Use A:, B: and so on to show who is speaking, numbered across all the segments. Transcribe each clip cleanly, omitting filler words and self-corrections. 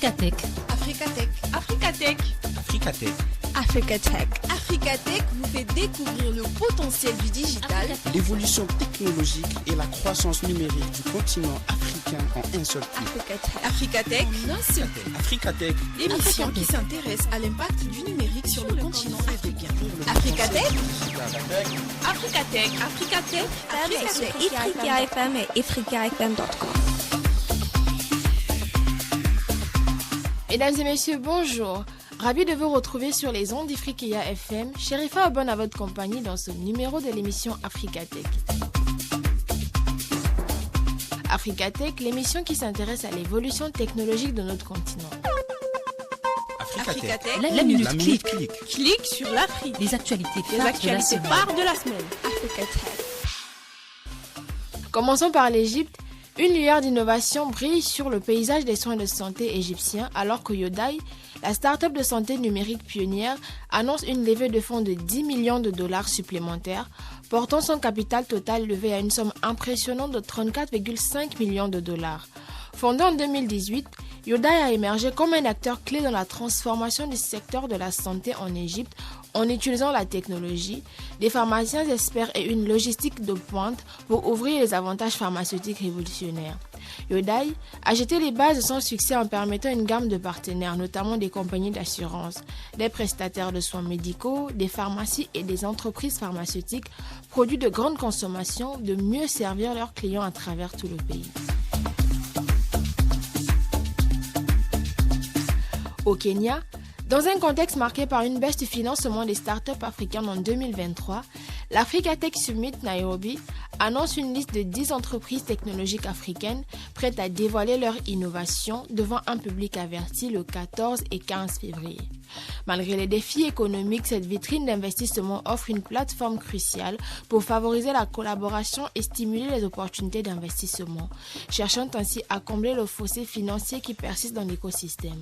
A: Africatech.
B: Africatech.
C: Africatech.
D: Africatech.
B: Africatech. Africatech vous fait découvrir le potentiel du digital,
D: l'évolution technologique et la croissance numérique du continent africain en un seul clic.
B: Africatech, en un seul clic.
D: Africatech,
B: l'émission qui s'intéresse à l'impact du numérique sur le continent africain. Africatech.
C: Africatech. Africatech.
E: Africa FM et africafm.com.
C: Mesdames et messieurs, bonjour. Ravi de vous retrouver sur les ondes d'Ifriqiya FM. Sherifa abonne à votre compagnie dans ce numéro de l'émission Africatech. Africatech, l'émission qui s'intéresse à l'évolution technologique de notre continent.
B: Africatech.
A: La minute clic.
C: Clique sur l'Afrique.
A: Les actualités
C: Les actualités phares de la semaine.
B: Africatech.
C: Commençons par l'Égypte. Une lueur d'innovation brille sur le paysage des soins de santé égyptiens alors que Yodai, la start-up de santé numérique pionnière, annonce une levée de fonds de 10 millions de dollars supplémentaires, portant son capital total levé à une somme impressionnante de 34,5 millions de dollars. Fondé en 2018, Yodai a émergé comme un acteur clé dans la transformation du secteur de la santé en Égypte en utilisant la technologie, des pharmaciens experts et une logistique de pointe pour ouvrir les avantages pharmaceutiques révolutionnaires. Yodai a jeté les bases de son succès en permettant une gamme de partenaires, notamment des compagnies d'assurance, des prestataires de soins médicaux, des pharmacies et des entreprises pharmaceutiques, produits de grande consommation, de mieux servir leurs clients à travers tout le pays. Au Kenya, dans un contexte marqué par une baisse du financement des startups africaines en 2023, l'Africatech Summit Nairobi annonce une liste de 10 entreprises technologiques africaines prêtes à dévoiler leur innovation devant un public averti le 14 et 15 février. Malgré les défis économiques, cette vitrine d'investissement offre une plateforme cruciale pour favoriser la collaboration et stimuler les opportunités d'investissement, cherchant ainsi à combler le fossé financier qui persiste dans l'écosystème.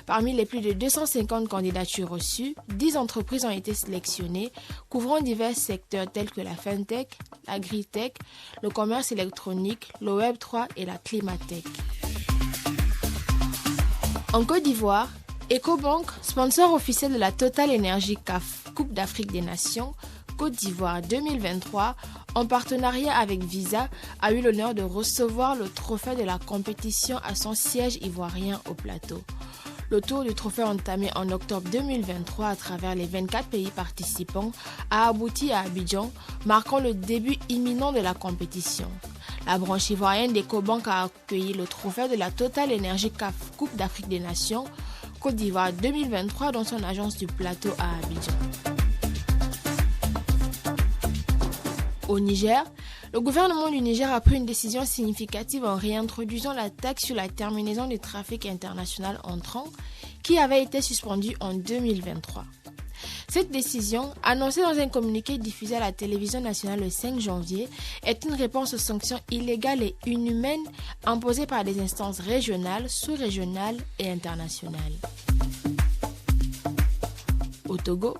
C: Parmi les plus de 250 candidatures reçues, 10 entreprises ont été sélectionnées, couvrant divers secteurs tels que la FinTech, l'agritech, le commerce électronique, le Web3 et la climatech. En Côte d'Ivoire, Ecobank, sponsor officiel de la Total Energy CAF Coupe d'Afrique des Nations Côte d'Ivoire 2023, en partenariat avec Visa, a eu l'honneur de recevoir le trophée de la compétition à son siège ivoirien au plateau. Le tour du trophée entamé en octobre 2023 à travers les 24 pays participants a abouti à Abidjan, marquant le début imminent de la compétition. La branche ivoirienne d'Ecobank a accueilli le trophée de la Total Energy CAF Coupe d'Afrique des Nations Côte d'Ivoire 2023 dans son agence du plateau à Abidjan. Au Niger, le gouvernement du Niger a pris une décision significative en réintroduisant la taxe sur la terminaison du trafic international entrant qui avait été suspendue en 2023. Cette décision, annoncée dans un communiqué diffusé à la télévision nationale le 5 janvier, est une réponse aux sanctions illégales et inhumaines imposées par des instances régionales, sous-régionales et internationales. Au Togo,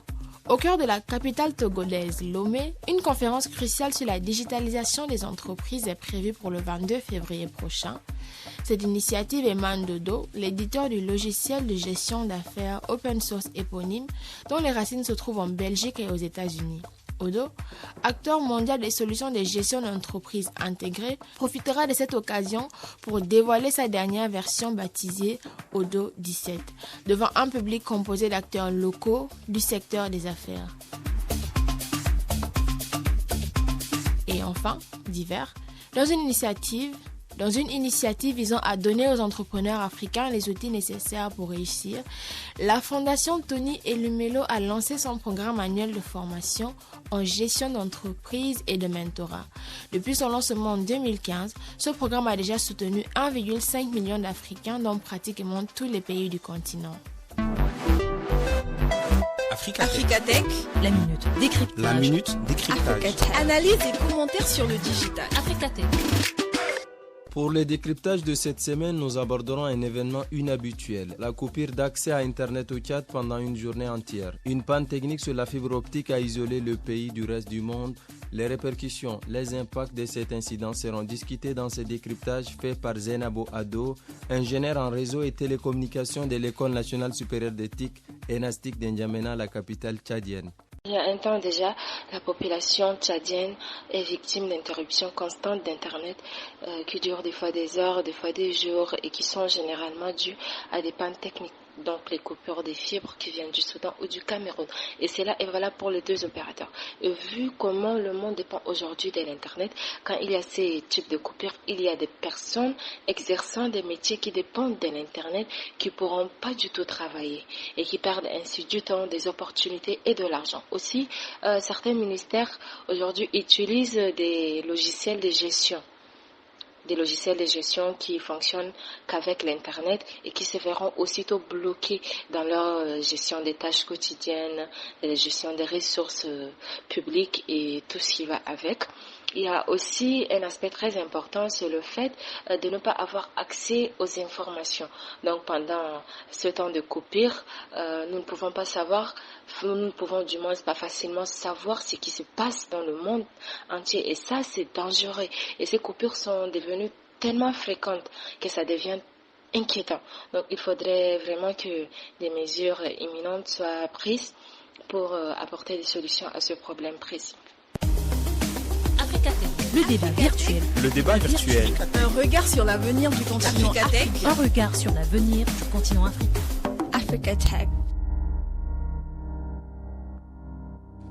C: au cœur de la capitale togolaise, Lomé, une conférence cruciale sur la digitalisation des entreprises est prévue pour le 22 février prochain. Cette initiative émane d'Odo, l'éditeur du logiciel de gestion d'affaires open source éponyme, dont les racines se trouvent en Belgique et aux États-Unis. Odo, acteur mondial des solutions de gestion d'entreprises intégrées, profitera de cette occasion pour dévoiler sa dernière version baptisée Odo 17, devant un public composé d'acteurs locaux du secteur des affaires. Et enfin, divers, dans une initiative visant à donner aux entrepreneurs africains les outils nécessaires pour réussir, la Fondation Tony Elumelo a lancé son programme annuel de formation en gestion d'entreprise et de mentorat. Depuis son lancement en 2015, ce programme a déjà soutenu 1,5 million d'Africains dans pratiquement tous les pays du continent.
B: Africatech.
A: La minute décryptage.
D: La minute décryptage.
B: Analyse et commentaires sur le digital.
A: Africatech.
F: Pour le décryptage de cette semaine, nous aborderons un événement inhabituel, la coupure d'accès à Internet au Tchad pendant une journée entière. Une panne technique sur la fibre optique a isolé le pays du reste du monde. Les répercussions, les impacts de cet incident seront discutés dans ce décryptage fait par Zainabo Ado, ingénieur en réseau et télécommunications de l'École nationale supérieure d'éthique et NASTIC d'N'Djamena, la capitale tchadienne.
G: Il y a un temps déjà, la population tchadienne est victime d'interruptions constantes d'Internet qui durent des fois des heures, des fois des jours et qui sont généralement dues à des pannes techniques. Donc les coupures des fibres qui viennent du Soudan ou du Cameroun. Et cela est valable pour les deux opérateurs. Et vu comment le monde dépend aujourd'hui de l'Internet, quand il y a ces types de coupures, il y a des personnes exerçant des métiers qui dépendent de l'Internet qui ne pourront pas du tout travailler et qui perdent ainsi du temps, des opportunités et de l'argent. Aussi, certains ministères aujourd'hui utilisent des logiciels de gestion. Des logiciels de gestion qui fonctionnent qu'avec l'Internet et qui se verront aussitôt bloqués dans leur gestion des tâches quotidiennes, la gestion des ressources publiques et tout ce qui va avec. Il y a aussi un aspect très important, c'est le fait de ne pas avoir accès aux informations. Donc pendant ce temps de coupure, nous ne pouvons pas savoir, nous ne pouvons du moins pas facilement savoir ce qui se passe dans le monde entier. Et ça, c'est dangereux. Et ces coupures sont devenues tellement fréquentes que ça devient inquiétant. Donc il faudrait vraiment que des mesures imminentes soient prises pour apporter des solutions à ce problème précis.
A: Le débat virtuel.
F: Le débat virtuel.
B: Un regard sur l'avenir du continent africain.
A: Un regard sur l'avenir du continent africain.
E: Africa Tech.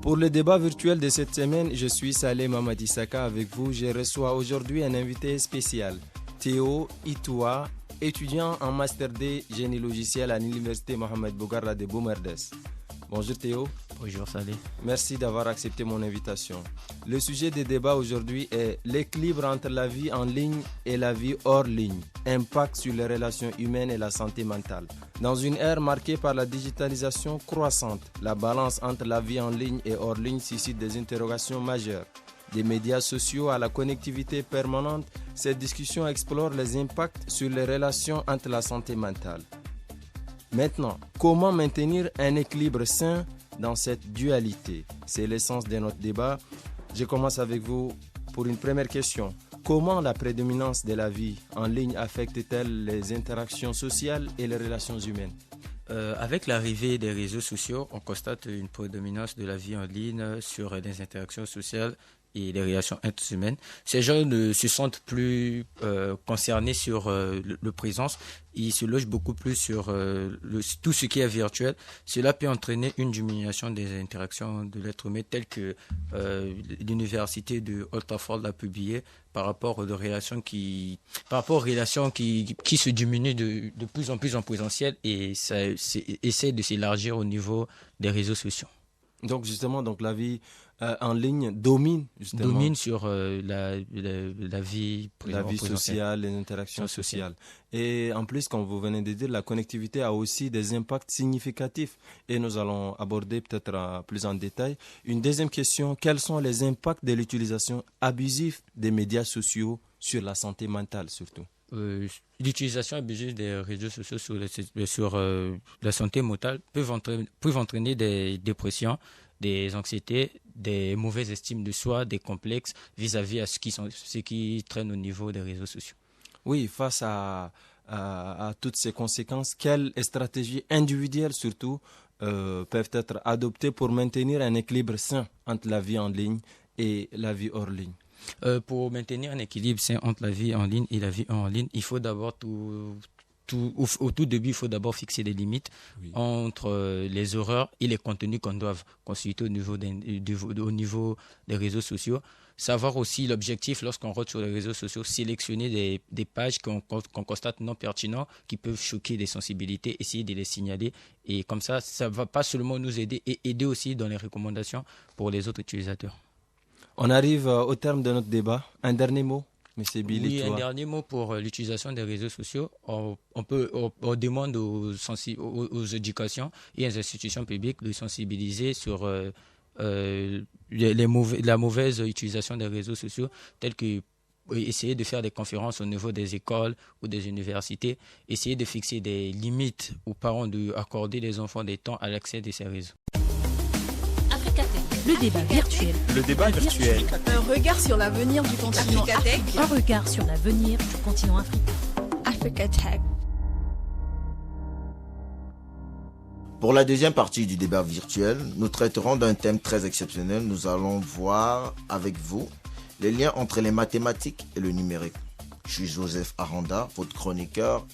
F: Pour le débat virtuel de cette semaine, je suis Saleh Mamadi Saka avec vous. Je reçois aujourd'hui un invité spécial, Théo Itoua, étudiant en Master D Génie logiciel à l'Université Mohamed Bougarra de Boumerdès. Bonjour Théo.
H: Bonjour Saleh.
F: Merci d'avoir accepté mon invitation. Le sujet des débats aujourd'hui est l'équilibre entre la vie en ligne et la vie hors ligne, impact sur les relations humaines et la santé mentale. Dans une ère marquée par la digitalisation croissante, la balance entre la vie en ligne et hors ligne suscite des interrogations majeures. Des médias sociaux à la connectivité permanente, cette discussion explore les impacts sur les relations entre la santé mentale. Maintenant, comment maintenir un équilibre sain dans cette dualité? C'est l'essence de notre débat. Je commence avec vous pour une première question. Comment la prédominance de la vie en ligne affecte-t-elle les interactions sociales et les relations humaines?
H: Avec l'arrivée des réseaux sociaux, on constate une prédominance de la vie en ligne sur les interactions sociales et les relations interhumaines. Ces gens ne se sentent plus concernés sur le présence. Ils se logent beaucoup plus sur tout ce qui est virtuel. Cela peut entraîner une diminution des interactions de l'être humain, telle que l'université de Oxford l'a publié par rapport aux relations qui se diminuent de plus en plus en présentiel et ça essaie de s'élargir au niveau des réseaux sociaux.
F: Donc justement, la vie en ligne domine
H: sur la vie
F: sociale, les interactions sociales. Et en plus, comme vous venez de dire, la connectivité a aussi des impacts significatifs et nous allons aborder peut-être plus en détail. Une deuxième question, quels sont les impacts de l'utilisation abusive des médias sociaux sur la santé mentale surtout?
H: L'utilisation abusive des réseaux sociaux sur la santé mentale peuvent entraîner des dépressions, des anxiétés, des mauvaises estimes de soi, des complexes vis-à-vis à ce qui traîne au niveau des réseaux sociaux.
F: Oui, face à toutes ces conséquences, quelles stratégies individuelles surtout peuvent être adoptées pour maintenir un équilibre sain entre la vie en ligne et la vie hors ligne?
H: Pour maintenir un équilibre sain entre la vie en ligne et la vie hors ligne, il faut d'abord au tout début, il faut d'abord fixer des limites entre les horaires et les contenus qu'on doit consulter au niveau des réseaux sociaux. Savoir aussi l'objectif lorsqu'on rentre sur les réseaux sociaux, sélectionner des pages qu'on constate non pertinentes, qui peuvent choquer des sensibilités, essayer de les signaler. Et comme ça ne va pas seulement nous aider et aider aussi dans les recommandations pour les autres utilisateurs. On
F: arrive au terme de notre débat. Un dernier mot, M. Billy.
H: Oui, un dernier mot pour l'utilisation des réseaux sociaux. On demande aux éducations et aux institutions publiques de sensibiliser sur la mauvaise utilisation des réseaux sociaux, tels que essayer de faire des conférences au niveau des écoles ou des universités, essayer de fixer des limites aux parents d'accorder les enfants des temps à l'accès de ces réseaux.
A: Le débat virtuel.
I: Le débat virtuel.
B: Un regard sur l'avenir du continent africain.
A: Un regard sur l'avenir du continent africain.
E: Africa Tech.
J: Pour la deuxième partie du débat virtuel, nous traiterons d'un thème très exceptionnel. Nous allons voir avec vous les liens entre les mathématiques et le numérique. Je suis Joseph Aranda, votre chroniqueur.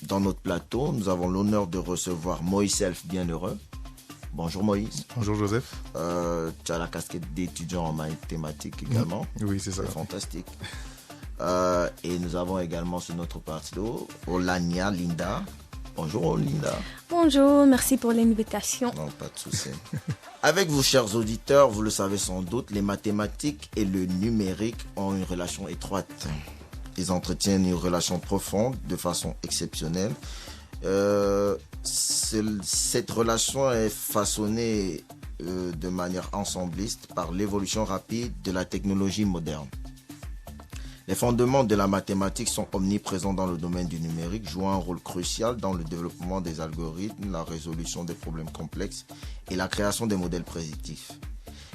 J: Dans notre plateau, nous avons l'honneur de recevoir Moïse Self Bienheureux. Bonjour Moïse.
K: Bonjour Joseph.
J: Tu as la casquette d'étudiant en mathématiques également.
K: Oui, c'est ça.
J: C'est fantastique. Et nous avons également sur notre plateau Olania Linda. Bonjour Linda.
E: Bonjour, merci pour l'invitation.
J: Non, pas de souci. Avec vous, chers auditeurs, vous le savez sans doute, les mathématiques et le numérique ont une relation étroite. Ils entretiennent une relation profonde de façon exceptionnelle. Cette relation est façonnée de manière ensembliste par l'évolution rapide de la technologie moderne. Les fondements de la mathématique sont omniprésents dans le domaine du numérique, jouant un rôle crucial dans le développement des algorithmes, la résolution des problèmes complexes et la création des modèles prédictifs.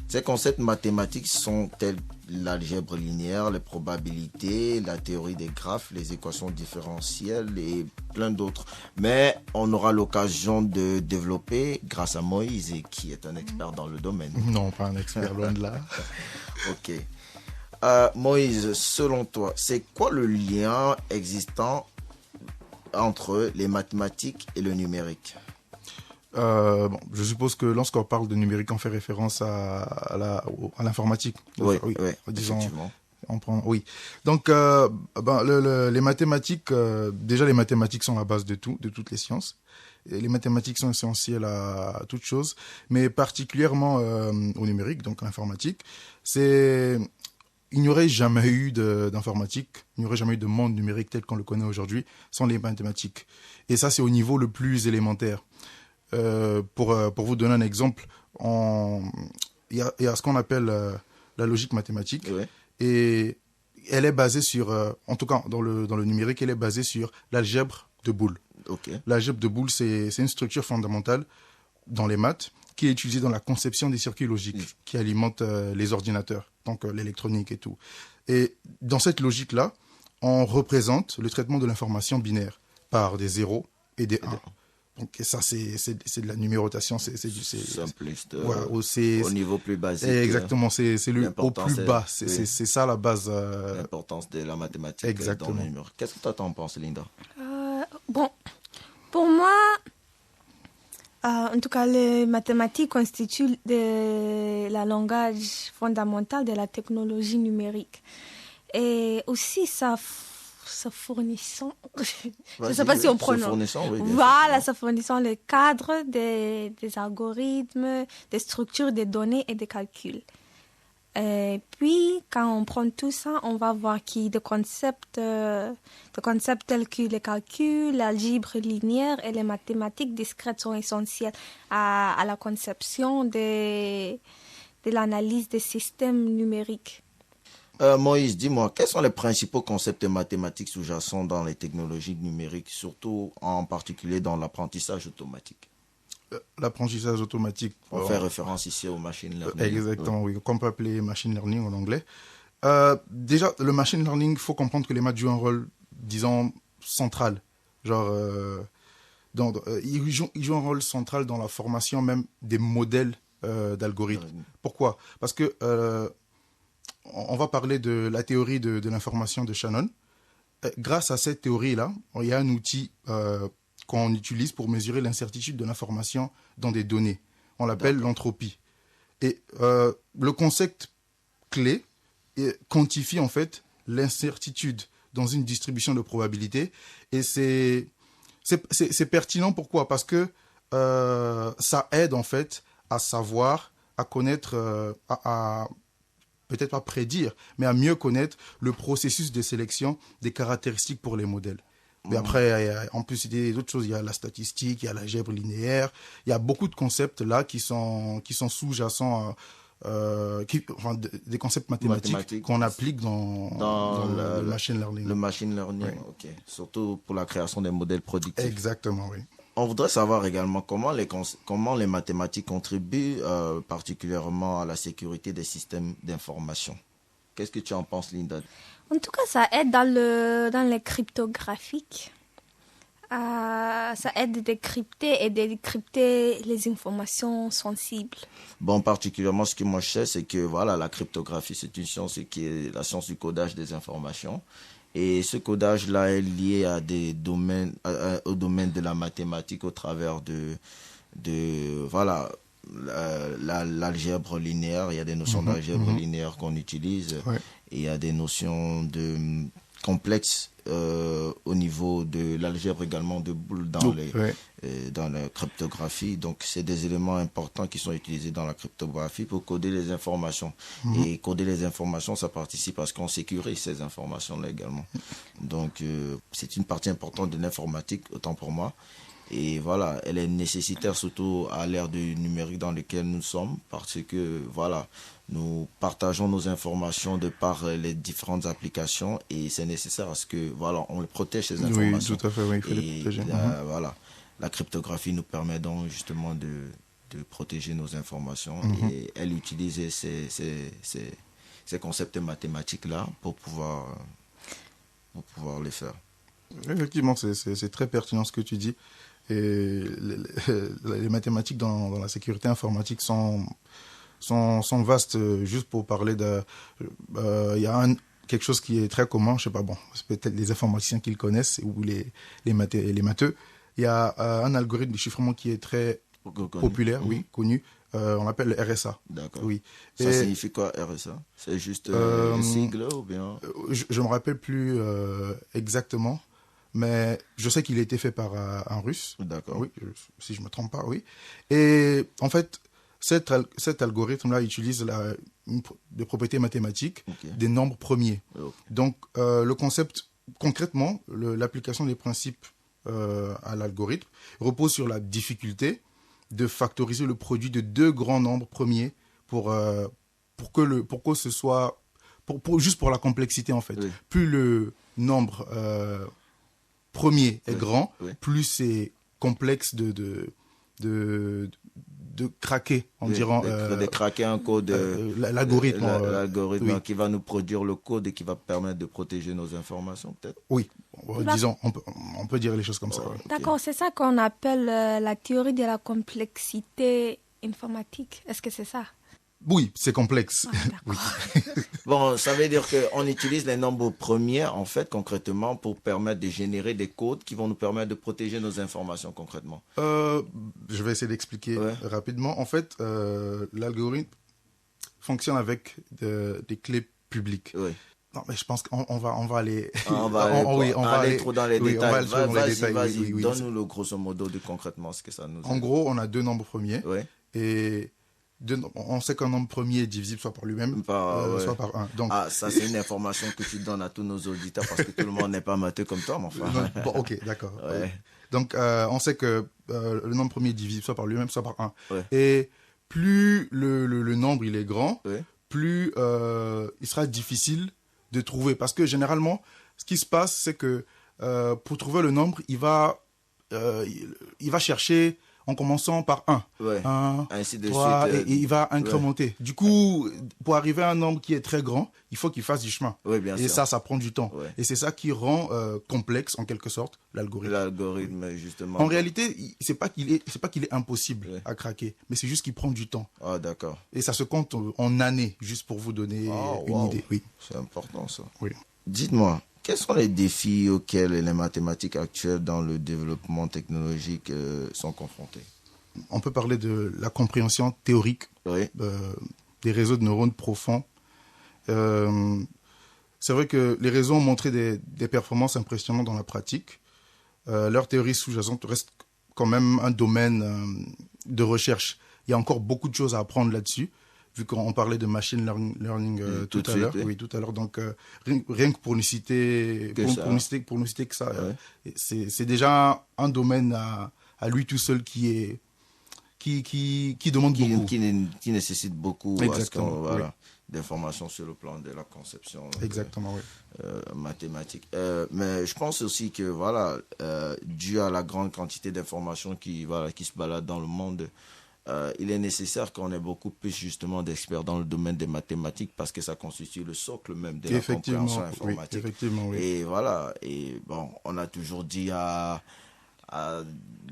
J: Ces concepts mathématiques sont tels l'algèbre linéaire, les probabilités, la théorie des graphes, les équations différentielles et plein d'autres. Mais on aura l'occasion de développer grâce à Moïse, qui est un expert dans le domaine.
K: Non, pas un expert, loin de là.
J: Ok. Moïse, selon toi, c'est quoi le lien existant entre les mathématiques et le numérique?
K: Je suppose que lorsqu'on parle de numérique, on fait référence à l'informatique.
J: Oui,
K: disons,
J: effectivement.
K: Oui. Donc, les mathématiques, déjà les mathématiques sont la base de tout, de toutes les sciences. Et les mathématiques sont essentielles à toute chose, mais particulièrement au numérique, donc à l'informatique. Il n'y aurait jamais eu d'informatique, il n'y aurait jamais eu de monde numérique tel qu'on le connaît aujourd'hui sans les mathématiques. Et ça, c'est au niveau le plus élémentaire. Pour vous donner un exemple, il y a ce qu'on appelle la logique mathématique.
J: Oui.
K: Et elle est basée sur, en tout cas dans le numérique, elle est basée sur l'algèbre de Boole.
J: Okay.
K: L'algèbre de Boole, c'est une structure fondamentale dans les maths qui est utilisée dans la conception des circuits logiques qui alimentent les ordinateurs, donc l'électronique et tout. Et dans cette logique-là, on représente le traitement de l'information binaire par des 0 et des 1. Donc ça, c'est de la numérotation, c'est
J: simpliste,
K: voilà,
J: au niveau plus basique.
K: Exactement, c'est le au plus bas, c'est ça la base.
J: L'importance de la mathématique.
K: Exactement.
J: Dans le numérique. Qu'est-ce que toi t'en penses, Linda?
E: Bon, pour moi, en tout cas, les mathématiques constituent la langage fondamental de la technologie numérique. Et aussi, ça fournissant, je ne sais pas si on prononce. Voilà, ça fournissant le cadre des algorithmes, des structures des données et des calculs. Et puis, quand on prend tout ça, on va voir qu'il des concepts tels que les calculs, l'algèbre linéaire et les mathématiques discrètes sont essentiels à la conception de l'analyse des systèmes numériques.
J: Moïse, dis-moi, quels sont les principaux concepts mathématiques sous-jacents dans les technologies numériques, surtout en particulier dans l'apprentissage automatique?
K: L'apprentissage automatique.
J: On fait référence ici au machine learning.
K: Exactement, oui, qu'on peut appeler machine learning en anglais. Déjà, le machine learning, il faut comprendre que les maths jouent un rôle, disons, central. Genre, ils jouent un rôle central dans la formation même des modèles d'algorithmes. Pourquoi? Parce que on va parler de la théorie de l'information de Shannon. Grâce à cette théorie-là, il y a un outil qu'on utilise pour mesurer l'incertitude de l'information dans des données. On l'appelle l'entropie. Et le concept clé quantifie en fait l'incertitude dans une distribution de probabilité. Et c'est pertinent. Pourquoi? Parce que ça aide en fait à savoir, à connaître, peut-être pas prédire, mais à mieux connaître le processus de sélection des caractéristiques pour les modèles. Mais après, en plus, il y a d'autres choses. Il y a la statistique, il y a l'algèbre linéaire. Il y a beaucoup de concepts là qui sont sous-jacents des concepts mathématiques qu'on applique dans le machine learning.
J: Le machine learning,
K: oui.
J: ok. Surtout pour la création des modèles productifs.
K: Exactement, oui.
J: On voudrait savoir également comment les mathématiques contribuent particulièrement à la sécurité des systèmes d'information. Qu'est-ce que tu en penses, Linda?
E: En tout cas, ça aide dans les cryptographiques. Ça aide à décrypter et décrypter les informations sensibles.
J: Bon, particulièrement, ce que moi je sais, c'est que voilà, la cryptographie, c'est une science qui est la science du codage des informations. Et ce codage-là est lié à des domaines, au domaine de la mathématique au travers voilà, l'algèbre linéaire. Il y a des notions d'algèbre linéaire qu'on utilise.
K: Ouais.
J: Et il y a des notions complexes au niveau de l'algèbre également de boules dans la cryptographie. Donc, c'est des éléments importants qui sont utilisés dans la cryptographie pour coder les informations. Et coder les informations, ça participe à ce qu'on sécurise ces informations-là également. Donc, c'est une partie importante de l'informatique, autant pour moi. Et voilà, elle est nécessaire surtout à l'ère du numérique dans lequel nous sommes, parce que voilà, nous partageons nos informations de par les différentes applications et c'est nécessaire à ce que voilà, on protège ces informations.
K: Oui, tout à fait, oui, il faut les protéger.
J: Voilà, la cryptographie nous permet donc justement de protéger nos informations et elle utilise ces concepts mathématiques-là pour pouvoir les faire.
K: Effectivement, c'est très pertinent ce que tu dis. Et les mathématiques dans la sécurité informatique sont vastes. Juste pour parler il y a quelque chose qui est très commun, je sais pas, bon, c'est peut-être les informaticiens qui le connaissent ou les matheux. Il y a un algorithme de chiffrement qui est très populaire, connu. On l'appelle le RSA.
J: D'accord.
K: Oui.
J: Ça signifie quoi, RSA? C'est juste un sigle ou bien?
K: Je me rappelle plus exactement. Mais je sais qu'il a été fait par un Russe.
J: D'accord.
K: Oui, si je ne me trompe pas, oui. Et en fait, cet algorithme-là utilise des propriétés mathématiques des nombres premiers.
J: Okay.
K: Donc, le concept, concrètement, l'application des principes à l'algorithme repose sur la difficulté de factoriser le produit de deux grands nombres premiers pour que ce soit... juste pour la complexité, en fait. Oui. Plus le nombre... premier est grand, plus c'est complexe de craquer, en disant...
J: de craquer un code...
K: l'algorithme
J: qui va nous produire le code et qui va permettre de protéger nos informations, peut-être?
K: Oui, disons, on peut dire les choses comme ça.
E: D'accord, c'est ça qu'on appelle la théorie de la complexité informatique. Est-ce que c'est ça?
K: Oui, c'est complexe.
E: Oui.
J: Bon, ça veut dire qu'on utilise les nombres premiers, en fait, concrètement, pour permettre de générer des codes qui vont nous permettre de protéger nos informations, concrètement.
K: Je vais essayer d'expliquer rapidement. En fait, l'algorithme fonctionne avec des clés publiques.
J: Oui.
K: Non, mais je pense qu'on va aller...
J: on va aller trop dans les détails. Vas-y, donne-nous le grosso modo de concrètement ce que ça nous...
K: En gros, on a deux nombres premiers.
J: Oui.
K: Et... on sait qu'un nombre premier est divisible soit par lui-même, soit par 1. Donc...
J: ça c'est une information que tu donnes à tous nos auditeurs parce que tout le monde n'est pas matheux comme toi, mon frère.
K: Bon, ok, d'accord.
J: Ouais.
K: Donc, on sait que le nombre premier est divisible soit par lui-même, soit par 1.
J: Ouais.
K: Et plus le nombre il est grand, plus il sera difficile de trouver. Parce que généralement, ce qui se passe, c'est que pour trouver le nombre, il va chercher... en commençant par 1, 1,
J: ainsi de
K: 3,
J: suite,
K: et il va incrémenter. Du coup, pour arriver à un nombre qui est très grand, il faut qu'il fasse du chemin.
J: Bien
K: et
J: sûr.
K: ça prend du temps. Et c'est ça qui rend complexe, en quelque sorte, l'algorithme.
J: L'algorithme, justement.
K: En réalité, c'est pas qu'il est impossible à craquer, mais c'est juste qu'il prend du temps.
J: Ah, d'accord.
K: Et ça se compte en années, juste pour vous donner une idée. Oui.
J: C'est important, ça.
K: Oui.
J: Dites-moi, quels sont les défis auxquels les mathématiques actuelles dans le développement technologique sont confrontées?
K: On peut parler de la compréhension théorique des réseaux de neurones profonds. C'est vrai que les réseaux ont montré des performances impressionnantes dans la pratique. Leur théorie sous-jacente reste quand même un domaine de recherche. Il y a encore beaucoup de choses à apprendre là-dessus, vu qu'on parlait de machine learning tout à l'heure. Oui, tout à l'heure. Donc, rien que pour nous citer que ça, c'est déjà un domaine à lui tout seul qui qui demandent beaucoup.
J: Qui nécessitent beaucoup d'informations sur le plan de la conception mathématique. Mais je pense aussi que dû à la grande quantité d'informations qui se baladent dans le monde, il est nécessaire qu'on ait beaucoup plus justement d'experts dans le domaine des mathématiques parce que ça constitue le socle même de la compréhension informatique. Et on a toujours dit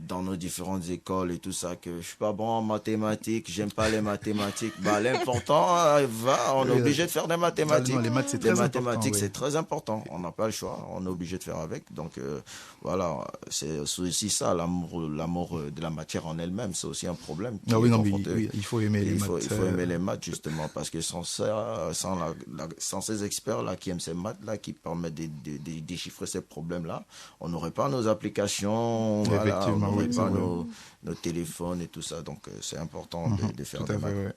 J: dans nos différentes écoles et tout ça que je suis pas bon en mathématiques, j'aime pas les mathématiques. L'important on est obligé de faire des mathématiques.
K: Les maths, c'est très
J: mathématiques, c'est très important. On n'a pas le choix, on est obligé de faire avec. Donc c'est aussi ça, l'amour de la matière en elle-même, c'est aussi un problème.
K: Il faut aimer les maths.
J: Il faut aimer les maths justement parce que sans ces experts là qui aiment ces maths là, qui permettent de déchiffrer ces problèmes là, on n'aurait pas nos applications. On n'aurait pas nos téléphones et tout ça, donc c'est important de faire des maths.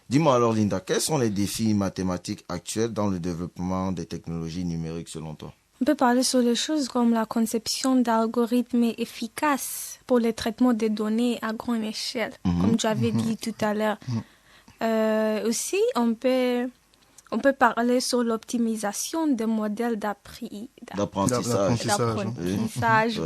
J: Dis-moi alors Linda, quels sont les défis mathématiques actuels dans le développement des technologies numériques selon toi?
E: On peut parler sur des choses comme la conception d'algorithmes efficaces pour le traitement des données à grande échelle, comme tu avais dit tout à l'heure. Aussi, on peut parler sur l'optimisation des modèles d'apprentissage.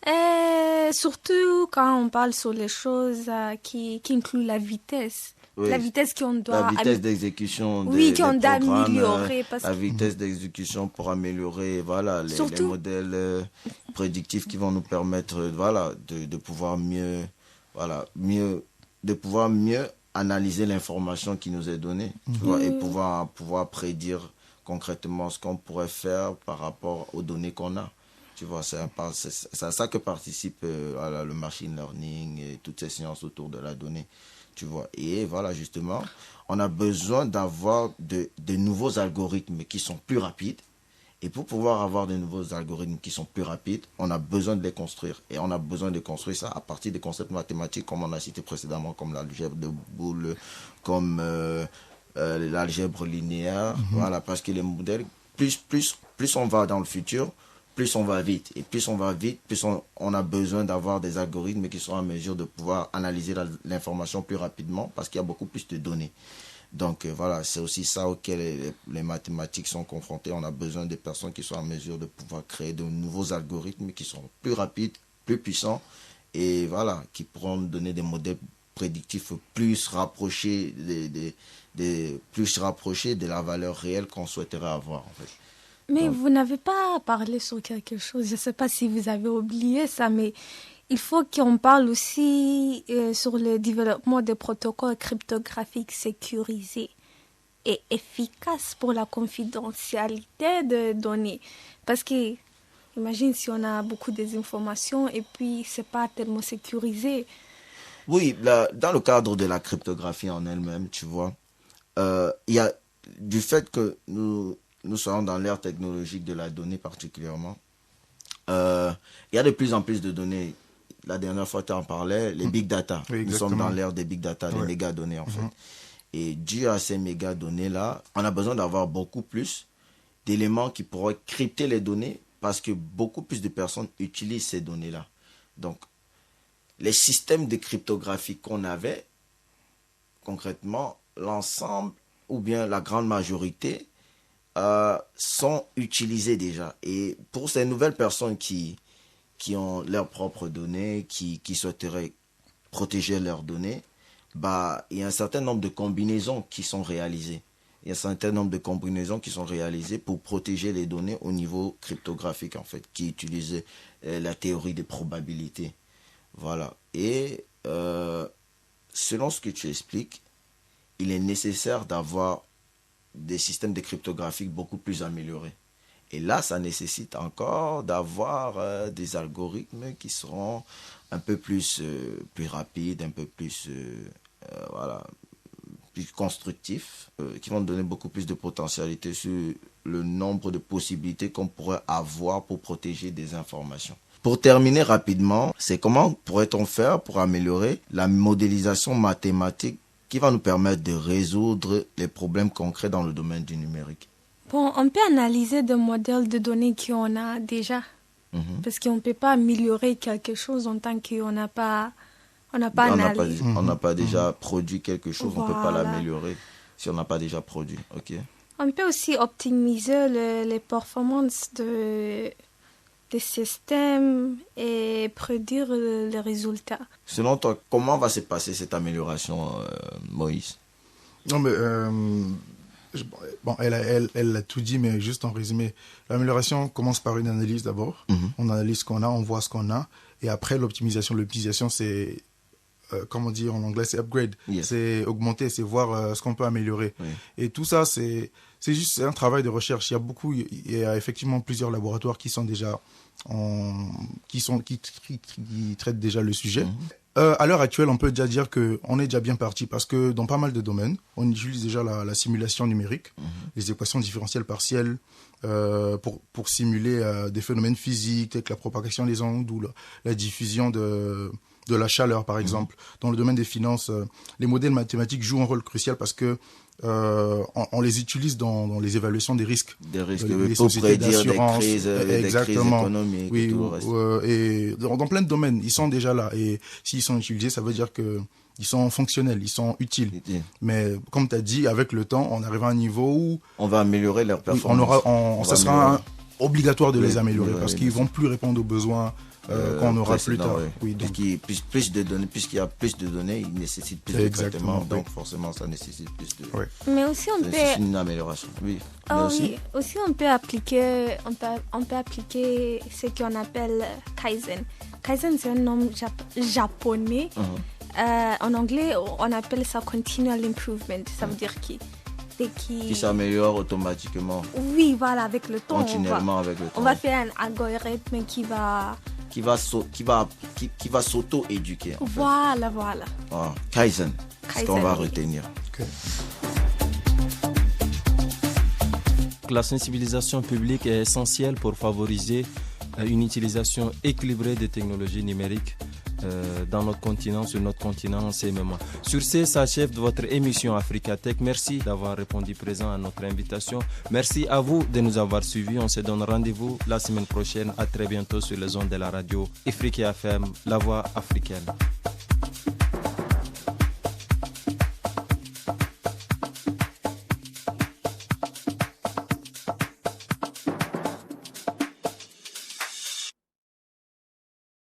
E: Et surtout quand on parle sur les choses qui incluent la vitesse. La vitesse qu'on doit...
J: La vitesse d'exécution
E: qu'on doit améliorer.
J: La vitesse d'exécution pour améliorer les modèles prédictifs qui vont nous permettre de pouvoir mieux analyser l'information qui nous est donnée et pouvoir prédire concrètement ce qu'on pourrait faire par rapport aux données qu'on a. Tu vois, c'est à ça que participe le machine learning et toutes ces sciences autour de la donnée. Tu vois, et justement, on a besoin d'avoir de nouveaux algorithmes qui sont plus rapides. Et pour pouvoir avoir de nouveaux algorithmes qui sont plus rapides, on a besoin de les construire. Et on a besoin de construire ça à partir des concepts mathématiques, comme on a cité précédemment, comme l'algèbre de Boole, comme l'algèbre linéaire. Parce que les modèles, plus on va dans le futur, plus on va vite. Et plus on va vite, plus on a besoin d'avoir des algorithmes qui sont en mesure de pouvoir analyser l'information plus rapidement parce qu'il y a beaucoup plus de données. Donc c'est aussi ça auquel les mathématiques sont confrontées. On a besoin de personnes qui sont en mesure de pouvoir créer de nouveaux algorithmes qui sont plus rapides, plus puissants et qui pourront donner des modèles prédictifs plus rapprochés de la valeur réelle qu'on souhaiterait avoir en fait.
E: Mais vous n'avez pas parlé sur quelque chose, je ne sais pas si vous avez oublié ça, mais il faut qu'on parle aussi sur le développement des protocoles cryptographiques sécurisés et efficaces pour la confidentialité des données. Parce que, imagine si on a beaucoup d'informations et puis ce n'est pas tellement sécurisé.
J: Oui, dans le cadre de la cryptographie en elle-même, tu vois, il y a du fait que nous sommes dans l'ère technologique de la donnée particulièrement. Il y a de plus en plus de données. La dernière fois, tu en parlais, les big data.
K: Oui,
J: nous sommes dans l'ère des big data, des méga données en fait. Et dû à ces méga données-là, on a besoin d'avoir beaucoup plus d'éléments qui pourraient crypter les données parce que beaucoup plus de personnes utilisent ces données-là. Donc, les systèmes de cryptographie qu'on avait, concrètement, l'ensemble ou bien la grande majorité sont utilisés déjà. Et pour ces nouvelles personnes qui ont leurs propres données, qui souhaiteraient protéger leurs données, il y a un certain nombre de combinaisons qui sont réalisées. Il y a un certain nombre de combinaisons qui sont réalisées pour protéger les données au niveau cryptographique, en fait, qui utilisent la théorie des probabilités. Voilà. Et selon ce que tu expliques, il est nécessaire d'avoir des systèmes de cryptographie beaucoup plus améliorés. Et là, ça nécessite encore d'avoir des algorithmes qui seront un peu plus rapides, un peu plus, plus constructifs, qui vont donner beaucoup plus de potentialité sur le nombre de possibilités qu'on pourrait avoir pour protéger des informations. Pour terminer rapidement, c'est comment pourrait-on faire pour améliorer la modélisation mathématique qui va nous permettre de résoudre les problèmes concrets dans le domaine du numérique?
E: Bon, on peut analyser des modèles de données qu'on a déjà. Parce qu'on ne peut pas améliorer quelque chose en tant qu'on n'a pas On n'a pas
J: analysé. On n'a pas déjà produit quelque chose, on ne peut pas l'améliorer si on n'a pas déjà produit. Ok.
E: On peut aussi optimiser les performances des systèmes et produire les résultats.
J: Selon toi, comment va se passer cette amélioration, Moïse?
K: Non, mais bon, elle a tout dit, mais juste en résumé. L'amélioration commence par une analyse d'abord. On analyse ce qu'on a, on voit ce qu'on a. Et après, l'optimisation. L'optimisation, c'est, comme on dit en anglais, c'est upgrade. Yes. C'est augmenter, c'est voir ce qu'on peut améliorer. Oui. Et tout ça, c'est juste un travail de recherche. Il y a effectivement plusieurs laboratoires qui sont déjà qui traitent déjà le sujet. À l'heure actuelle, on peut déjà dire qu'on est déjà bien parti parce que dans pas mal de domaines, on utilise déjà la simulation numérique, les équations différentielles partielles pour simuler des phénomènes physiques tels que la propagation des ondes ou la diffusion de la chaleur, par exemple. Dans le domaine des finances, les modèles mathématiques jouent un rôle crucial parce que on les utilise dans les évaluations des risques.
J: Des risques, pour prédire des crises économiques.
K: Oui,
J: et tout le reste.
K: Et dans plein de domaines, ils sont déjà là. Et s'ils sont utilisés, ça veut dire qu'ils sont fonctionnels, ils sont utiles. Mais comme tu as dit, avec le temps, on arrive à un niveau où...
J: On va améliorer leur performance.
K: Ça sera obligatoire de les améliorer parce qu'ils ne vont plus répondre aux besoins qu'on aura plus tard.
J: Oui, puisqu'il y a plus de données, il nécessite plus de traitements, donc forcément ça nécessite plus de...
E: Mais aussi on peut...
J: une amélioration, oui.
E: Aussi on peut appliquer ce qu'on appelle Kaizen. Kaizen, c'est un nom japonais. En anglais, on appelle ça Continual Improvement. Ça veut dire qui
J: s'améliore automatiquement.
E: Oui, voilà, avec le temps.
J: Continuellement avec le temps.
E: On va faire un algorithme qui va
J: s'auto-éduquer.
E: Voilà.
J: Kaizen. C'est ce qu'on va retenir.
F: Okay. La sensibilisation publique est essentielle pour favoriser une utilisation équilibrée des technologies numériques dans notre continent, sur notre continent en CMMA. Sur ce, s'achève votre émission Africa Tech. Merci d'avoir répondu présent à notre invitation. Merci à vous de nous avoir suivis. On se donne rendez-vous la semaine prochaine. À très bientôt sur les ondes de la radio Africa FM, la voix africaine.